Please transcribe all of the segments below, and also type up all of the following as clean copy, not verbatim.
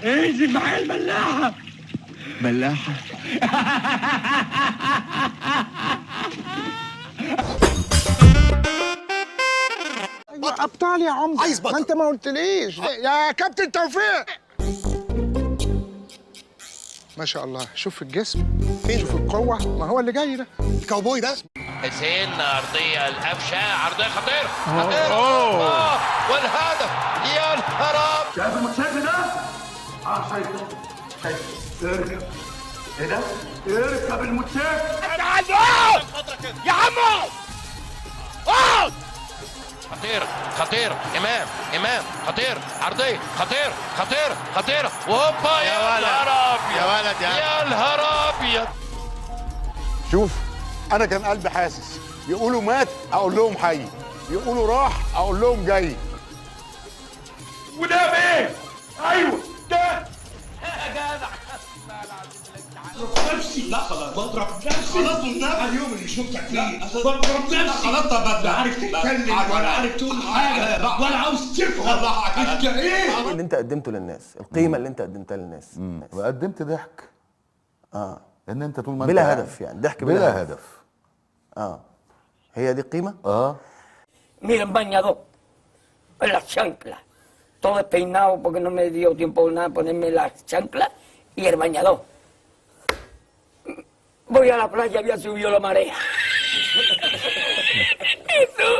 انزل معايا الملاحة. ملاحة. ابطال يا عمده. عايز بطل. ما انت ما قلتليش يا كابتن توفيق. ما شاء الله، شوف الجسم، شوف القوه، ما هو اللي جاي ده الكاوبوي ده. حسين ارضيه القفشه، عرضيه خطيره والهدف. يا نهار شايف الموتوسيكل ده؟ شايفه. اركب. ايه ده؟ اركب الموتوسيكل. تعال يا عمو. خطير امام خطير، عرضيه خطيره وهوبا. يا نهار ابيض يا ولد يا نهار ابيض. شوف، انا كان قلبي حاسس، يقولوا مات اقول لهم حي، يقولوا راح اقول لهم جاي. وده بايه؟ ايوه ده يا جدع. نفسي. لا خلاص بضرب نفسي. خلاص والنبي اليوم اللي شفتك فيه بضرب نفسي. خلاص طب لا عارف تتكلم ولا عارف تقول حاجه ولا عاوز تفهم. انت ايه اللي انت قدمته للناس، القيمه اللي انت قدمتها للناس. وقدمت ضحك. ان انت طول ما انت بلا هدف، يعني ضحك بلا هدف. هي دي القيمه. Mira, bañador, en las chanclas, todo despeinado porque no me dio tiempo nada ponerme las chanclas y el bañador. Voy a la playa, había subido la marea. ¿Y tú?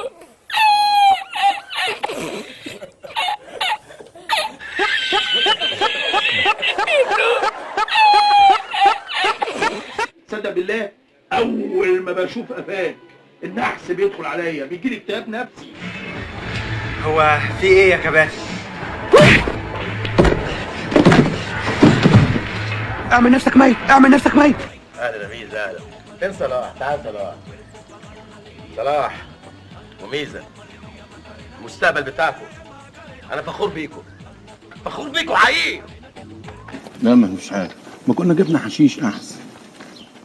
تصدق بالله اول ما بشوف قفاك النحس بيدخل عليا، بيجيلي اكتئاب نفسي. هو في ايه يا كباتن؟ اعمل نفسك ميت، اعمل نفسك ميت. اهلا يا ميزه، اهلا. فين صلاح؟ تعال صلاح وميزه، المستقبل بتاعكم. انا فخور بيكم حقيقي. لا مش عارف، ما كنا جبنا حشيش احسن.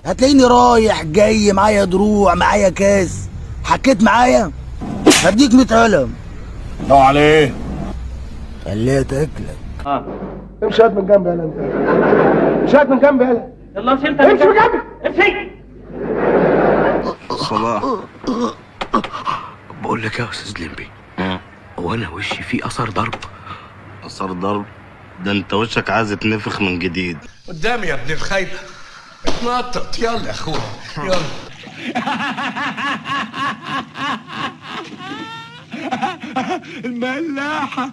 هتلاقيني رايح جاي معايا دروع، معايا كاس، حكيت معايا هديك 100 علم. لو عليه خليها تاكلك. امشي هات من جنبي يالا انت. امشي هات من جنبي يالا. يلا امشي انت. امشي من جنبي. امشي. صلاح، بقول لك يا استاذ لمبي، هو انا وشي فيه اثر ضرب؟ اثر ضرب؟ ده انت وشك عايز يتنفخ من جديد. قدامي يا ابن الخايبه، اتنطط. يلا يا اخويا يلا. الملاحة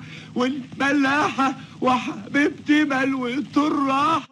وحبيبتي ملوي الراحة.